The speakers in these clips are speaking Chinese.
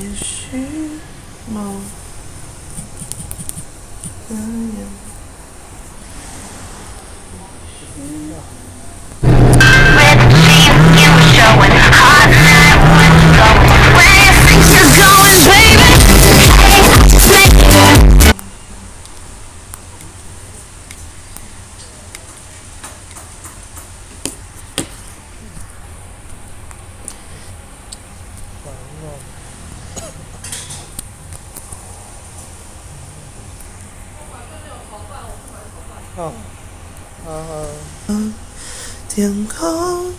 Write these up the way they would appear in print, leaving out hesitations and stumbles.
也许某个夜。天空。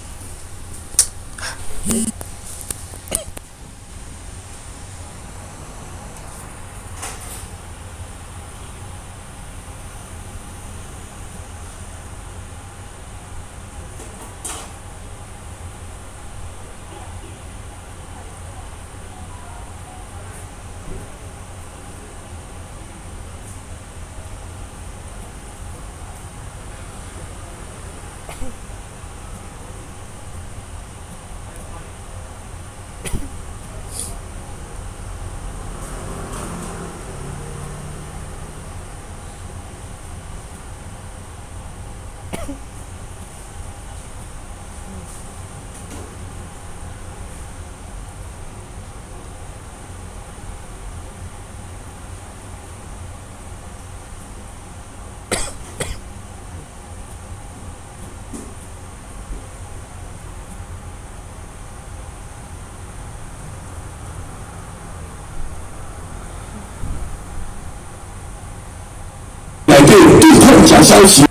来对地痛讲消息。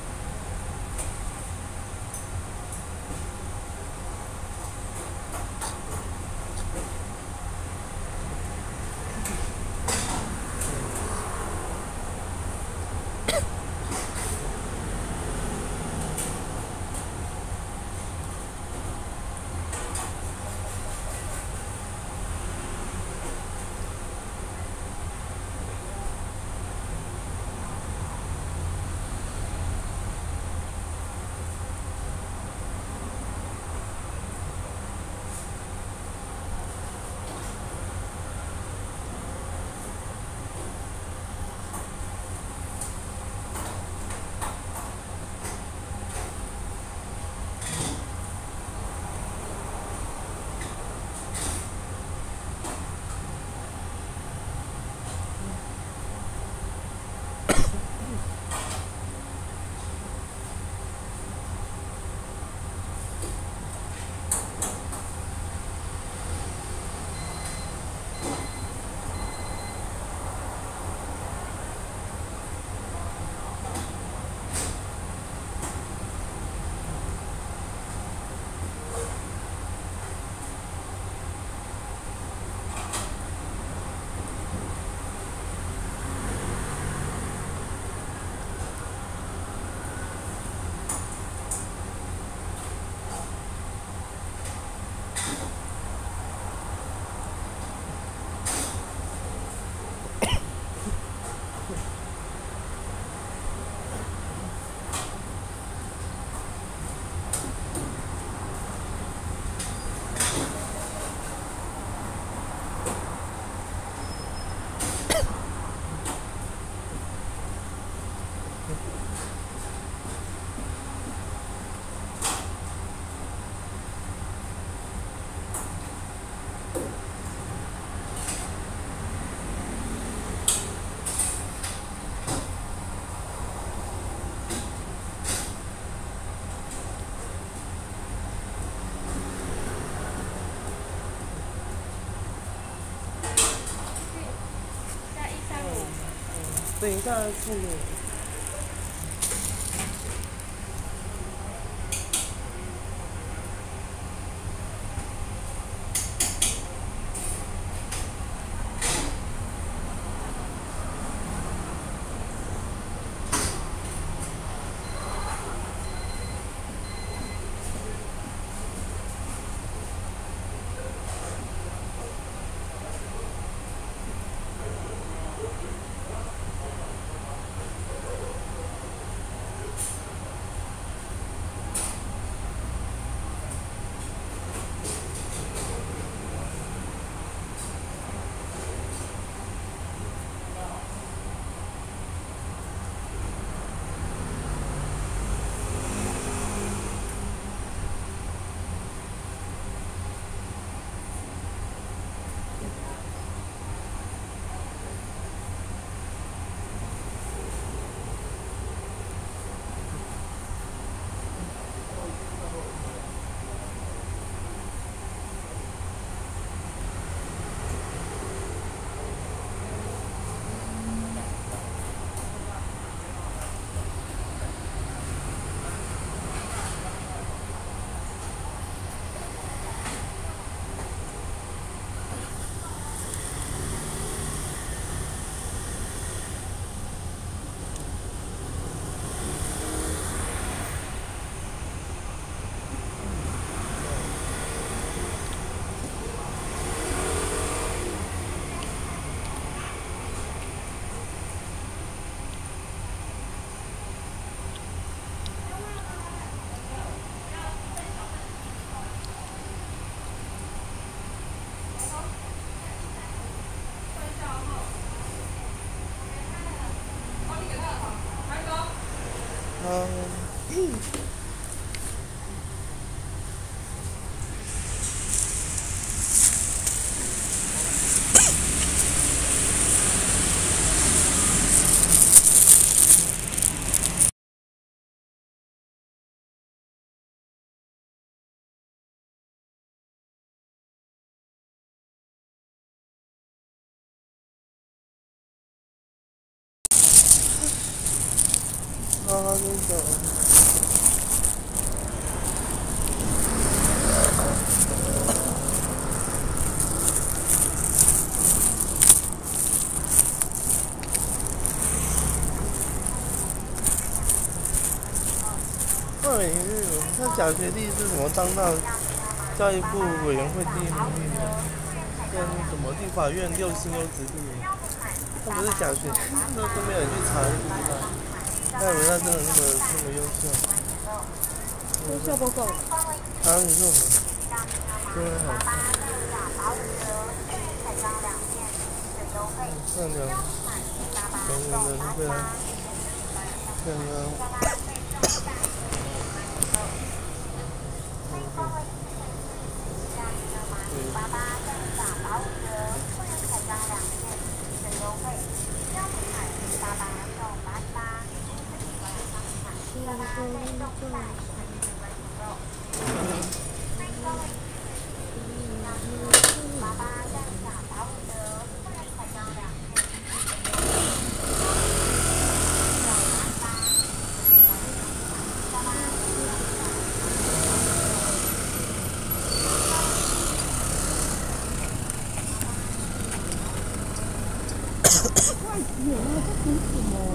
等一下，这个。啊，那个。对，他奖学弟是什么当到教育部委员会第1名，跟什么地法院6星优质第1名。他不是奖学弟，都没有人去查，就不知道。他以为他真的那么优秀。优秀报告。啊，你说什么？真的好看。善良，人人非常善良。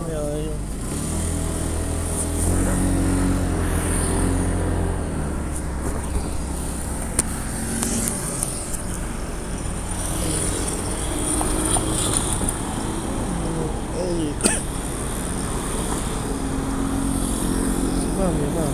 没有用。没办法。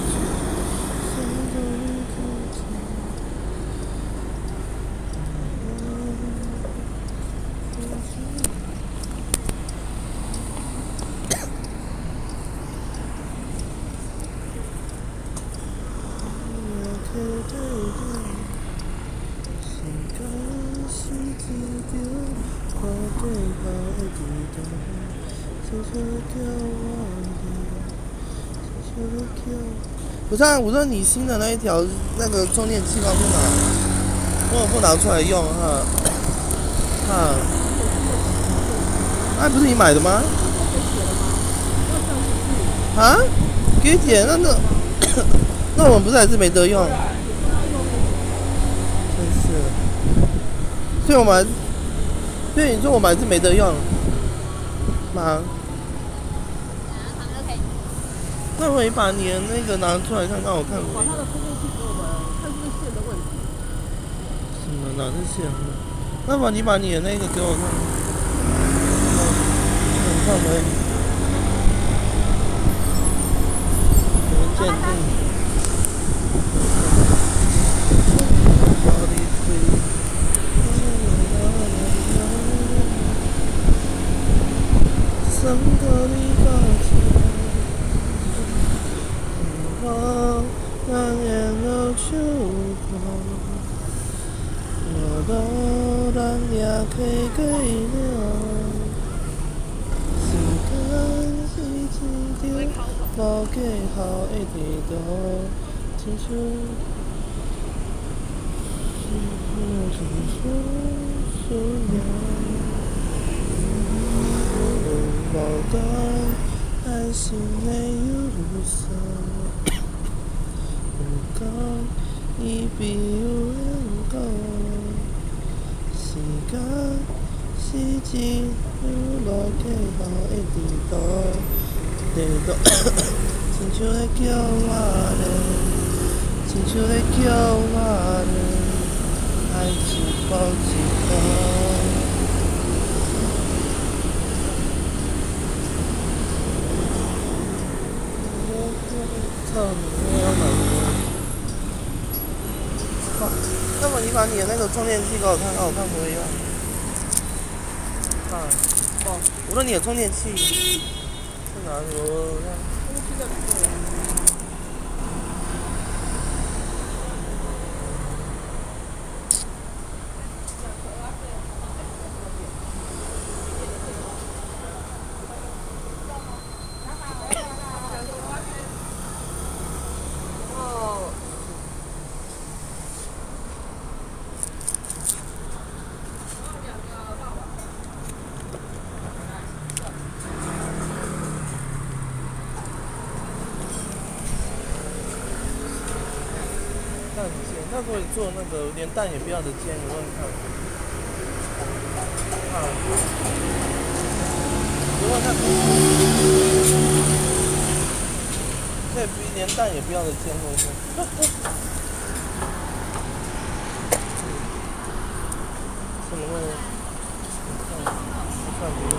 不是啊，我说你新的那一条那个充电器要去哪？为什么不拿出来用哈？不是你买的吗？啊？给姐，那我们不是还是没得用？真是。所以你说我们还是没得用吗？那我也把你的那个拿出来看看，我看过。把他的充电器给我们，看是不是线的问题。什么？哪是线？那么你把你的那个给我看。看没？鉴定。无计好的地图，亲像需要。无讲爱情的忧伤，有讲伊比有人讲，时间是一无计好的地图。亲像在叫我嘞，亲像在叫我嘞，爱一步一步。操你！我要买好，那么你把你的那个充电器给我看看，我看可以吗？我说你的充电器。哪里？我看。这里做。蛋煎，那可以做那个连蛋也不要的煎，你问问看。啊，你问看，可以连蛋也不要的煎问问。怎么问？不算不用。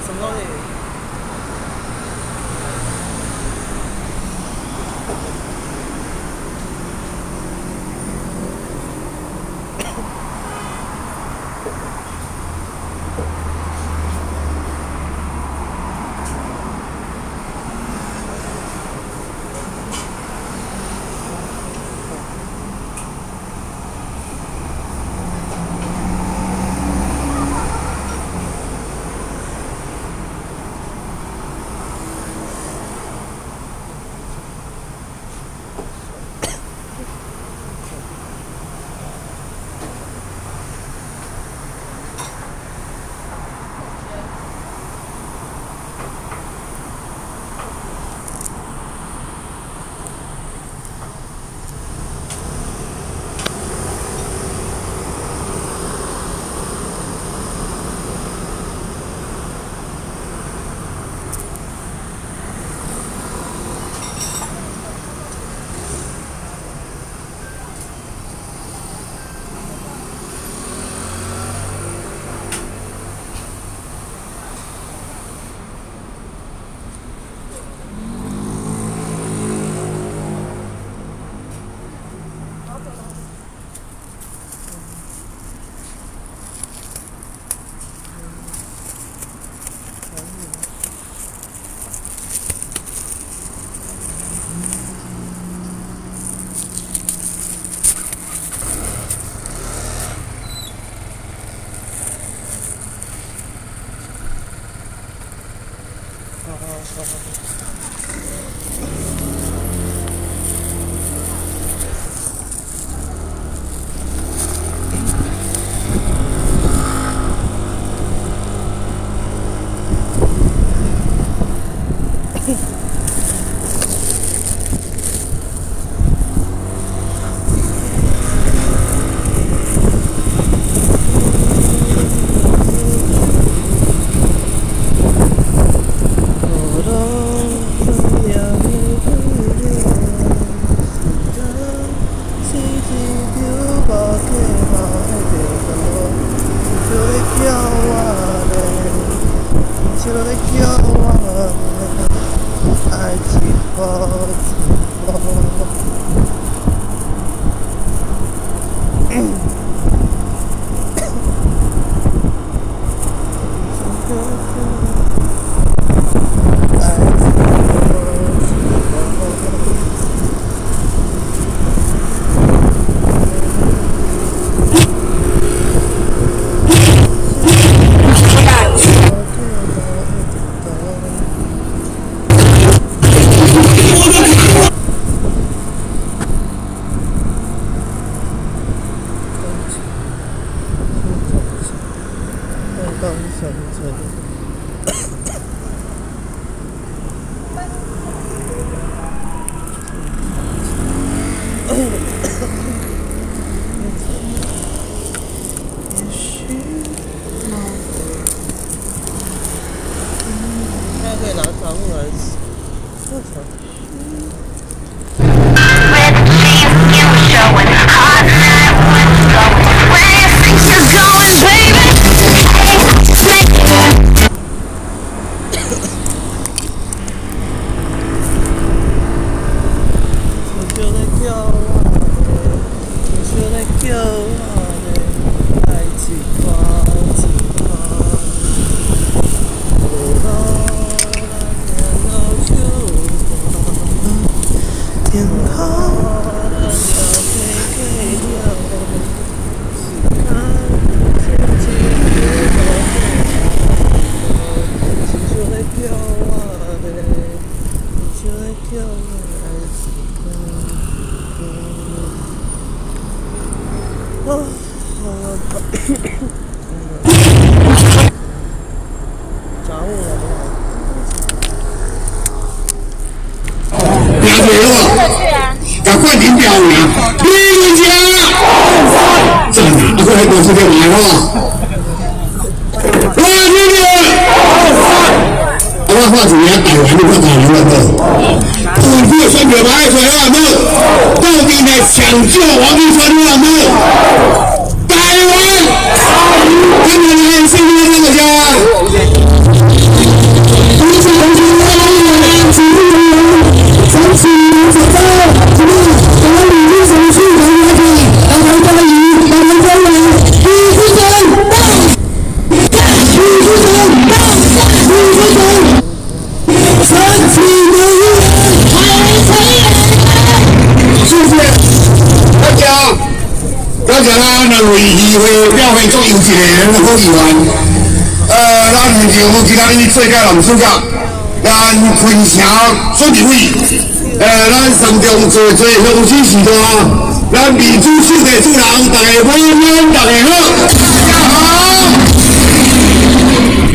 什么东西？赶快领表名，李文佳，这哪个还都是个玩哦？来，弟弟，我话主要台湾的不台湾的，普遍选票排出来没？到底来抢救王立川了没？台湾，今年来胜利这个家。为议会表现足优质的好议员，咱现场有其他哩做甲人暑假，咱分城选举会，咱三中做乡亲时代，咱民主秀的主人，大家晚安，大家好。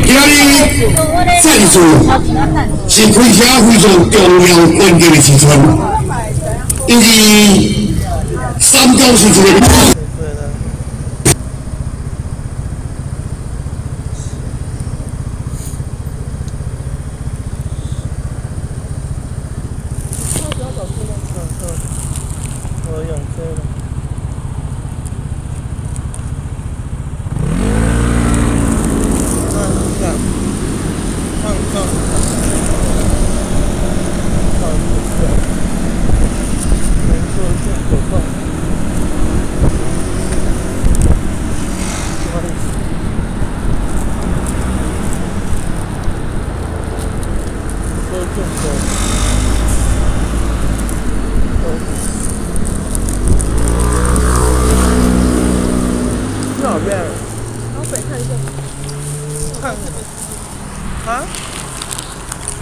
今日赞助是开车非常重要关键的时阵，因为三中是一个。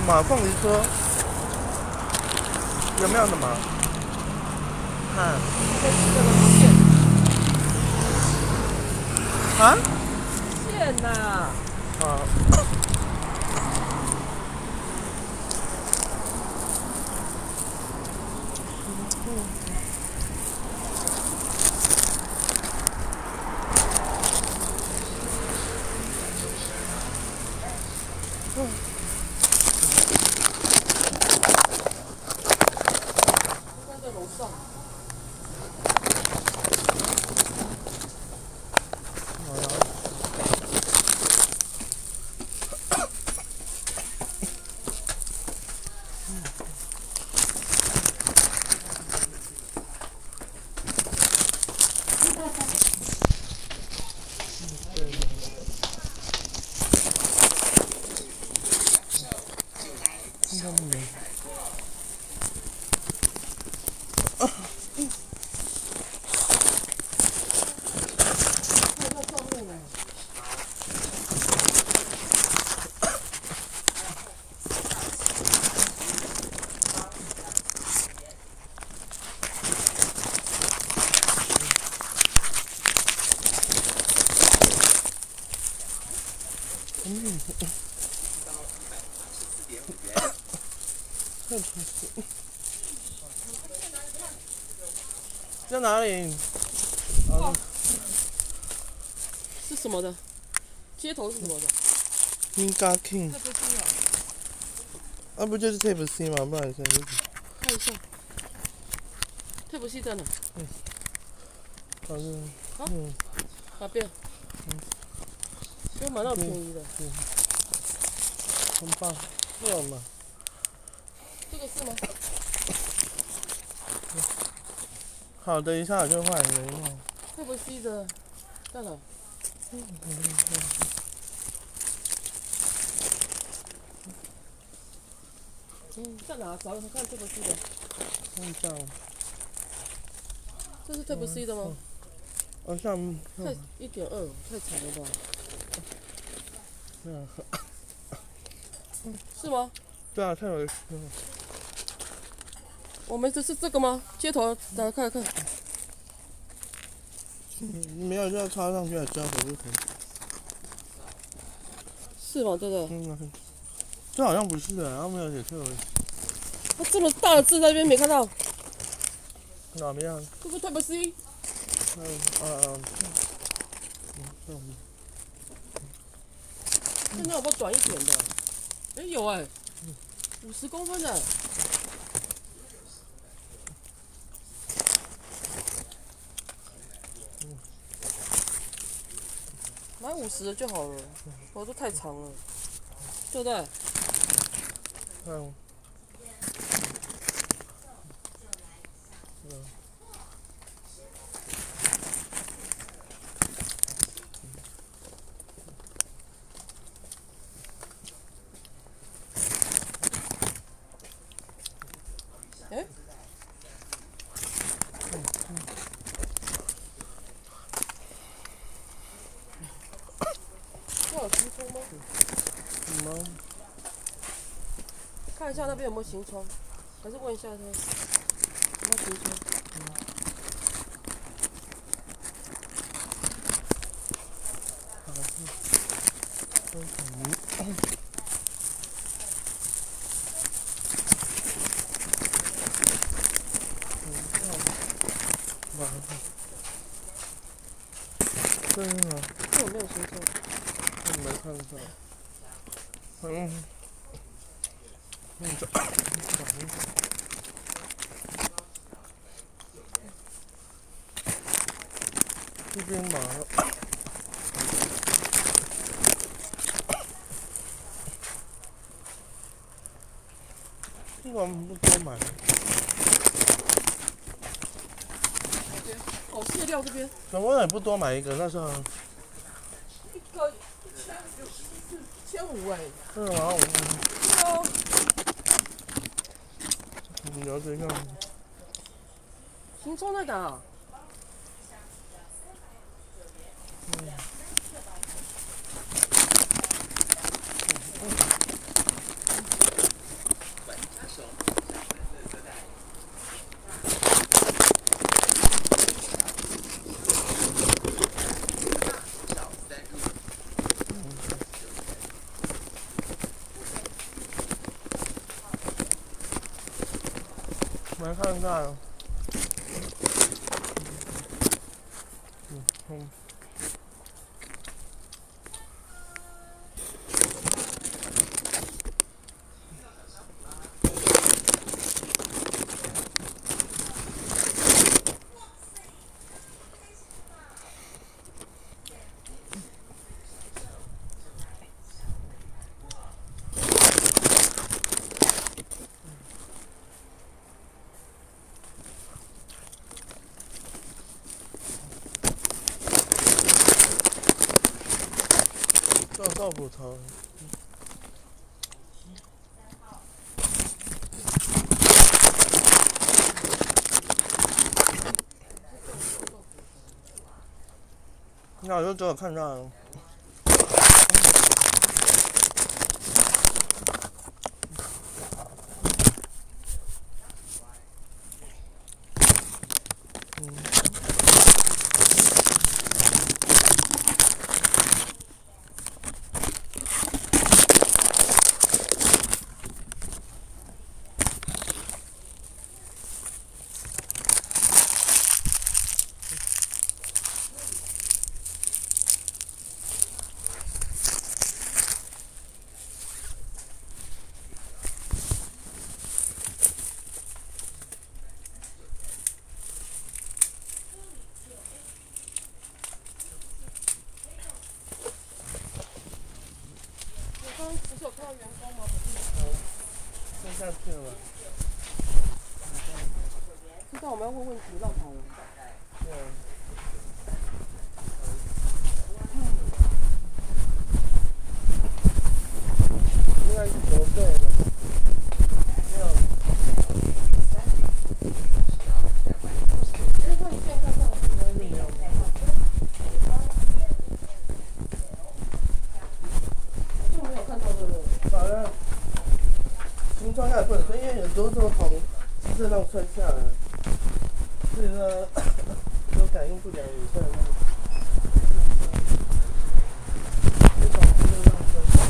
么凤梨酥？有没有什么？看。啊？线呐！啊。在楼上。在哪里？是什么的？接头是什么的？应该 King， 这不是啊。啊不就是 Type C 吗？不然是。看一下。Type C 在哪？好像。啊？哪边？就买到便宜的。很棒，这嘛。这个是吗？好的，一下我就换人了。Type C 的在哪？在哪？找看Type C 的。看这样。这是Type C 的吗？好像。太1.2，太长了吧？是吗？对啊，太有。我们这是这个吗？接头打开看。你没有就要插上去，交回就可以。是吗？这个？这好像不是的，然后没有写错。它这么大的字在那边没看到。哪边啊？这不 Type C？现在有没有短一点的？哎，有哎，50公分的。买50的就好了，我都太长了，对不对？哎，这有行充吗？看一下那边有没有行充，还是问一下他有没有行充。对啊。这有没有行充？我没看到。这边嘛。这个不多买。哦，蟹料这边。怎么也不多买一个？那时候。一个1500哎。是吗？对啊。你了解一下。行充在哪？来看看。这豆腐头。那我就只有看到了。不是有看到员工吗？剩下去了。知道我们要问问题，绕跑了。对。应该是邮费的。没有。应该是没有。反正新装下不能吹，因为有时候从机车上吹下来，所以说有感应不良也算那个。就从机车上吹下来。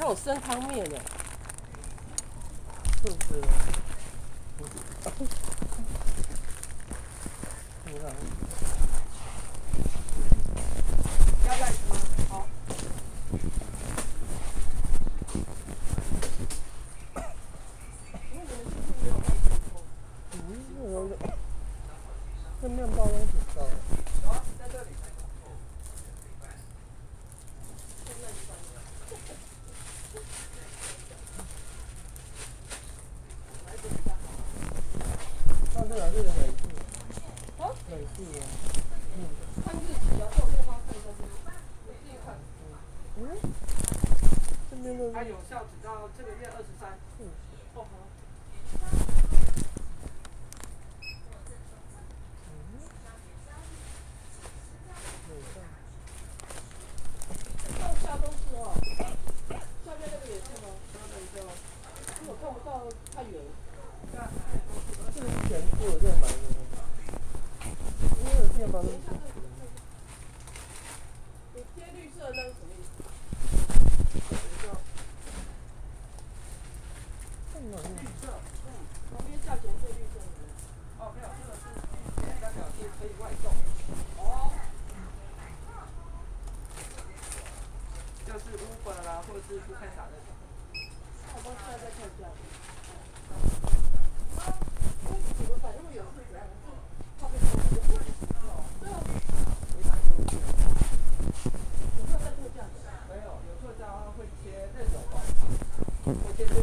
那种生汤面的，是不是？你看。要不要吃吗？好。这面包都挺高的。在这里。那这个是美式。啊？美式的。看日期啊，这种面包看一下日期，你自己看。这边的。它有效直到这个月23。哦好。上下都是哦，下面那个也是吗？下面一个，因为我看不到太远。这个是全部的，这个买的。因为面包都是。你贴绿色那是什么意思？绿色，旁边价钱是绿色的。哦，没有，这个是代表是可以外送。哦。就是 Uber 啦，或者是不看啥那种。我们现在在看价。怎么反应有是怎样？靠边走。对啊。有没有在特价的？没有，有特价的话会贴那种方法，会贴这种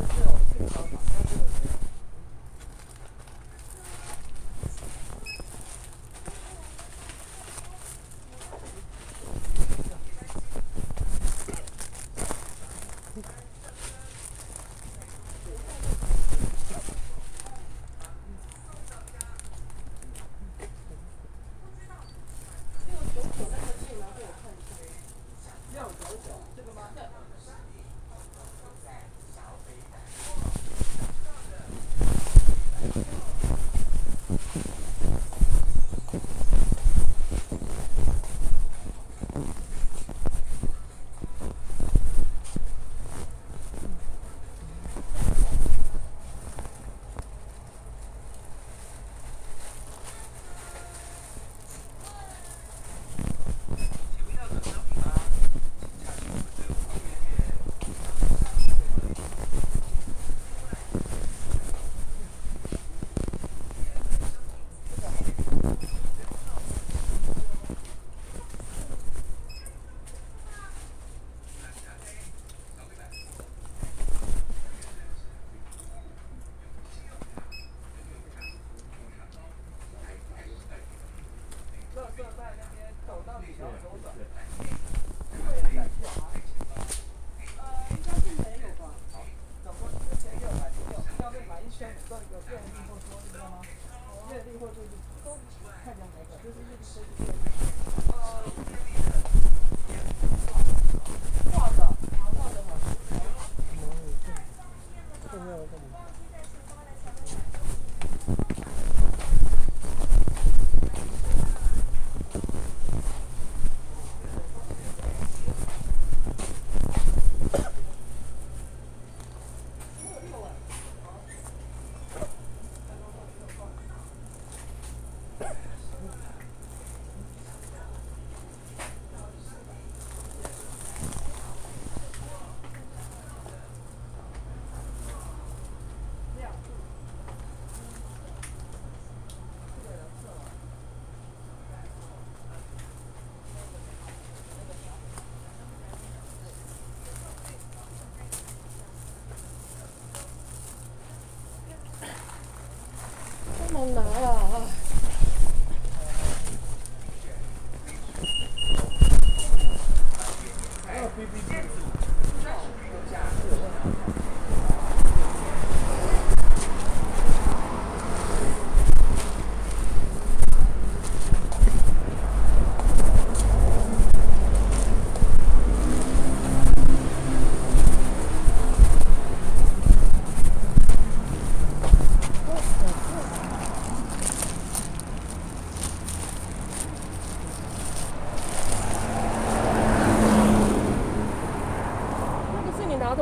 新方法，但这个没有。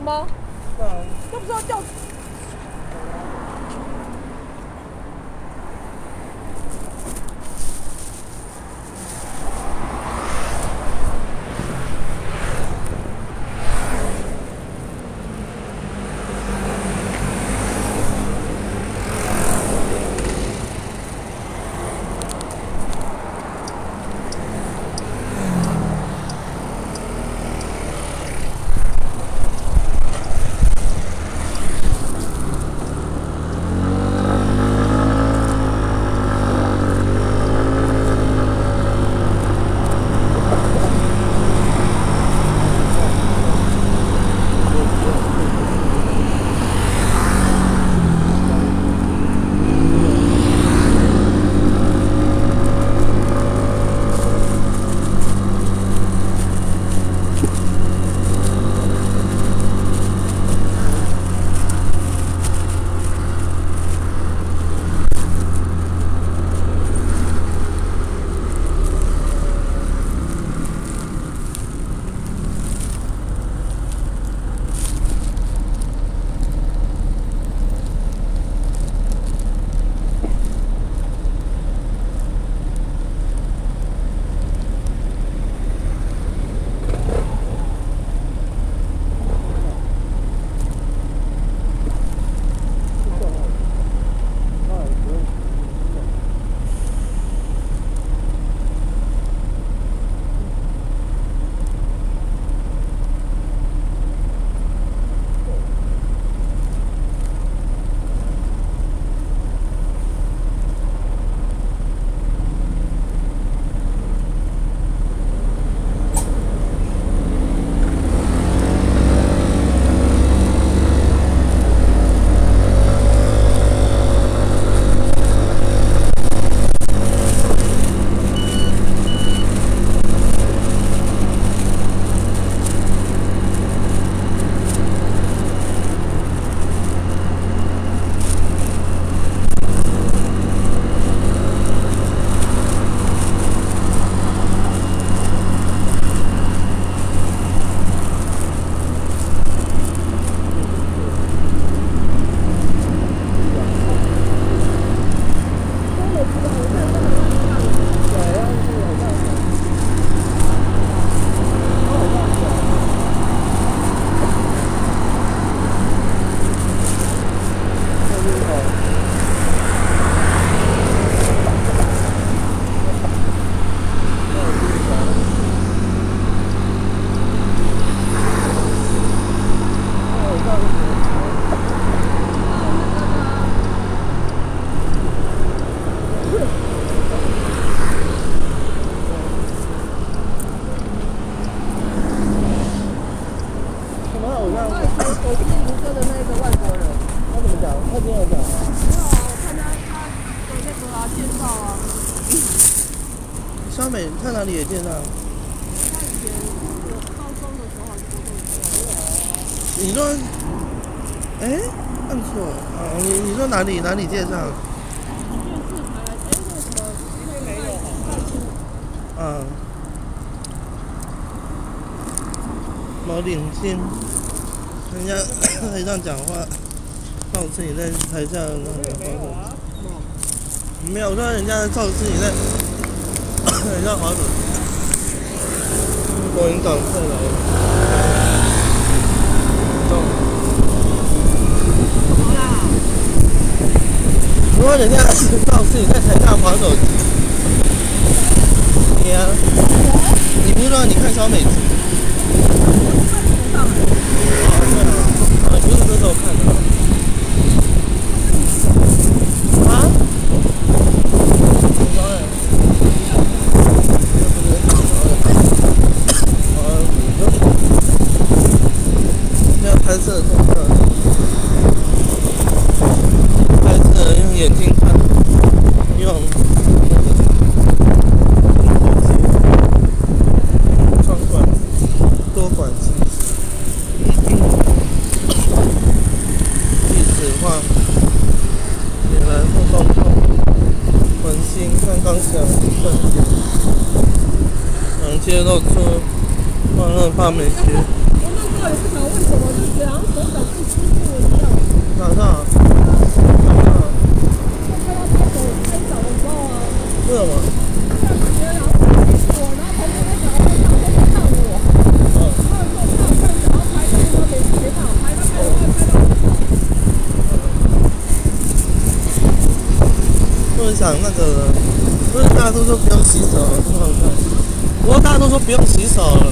什么？那不是要吊？肖美在哪里也见到？你说，哎，按错啊！你说哪里介绍？啊，某领先，人家台上讲话，造次你在台下没有，我说人家造次你在。很像滑手机，国民党快来了，如果人家造次你在台上滑手机，你啊，你不知道你看小美子，不是这时候看的。拍摄动作，拍摄用眼睛看，用双管、多管机，立体化，点燃后动控，混星看刚强分解，接露出放热发霉区。我也不晓得为什么，就觉得好像手脚不舒服一样。哪上？就看到他手拍脚的时候啊，为什么？这样觉得好像不舒服，然后旁边那小孩子看我，然后说看想要拍，但是他没办法拍，他拍的话拍到很好。就是想那个，不是大家都说不用洗手了，不好看。不过大家都说不用洗手了。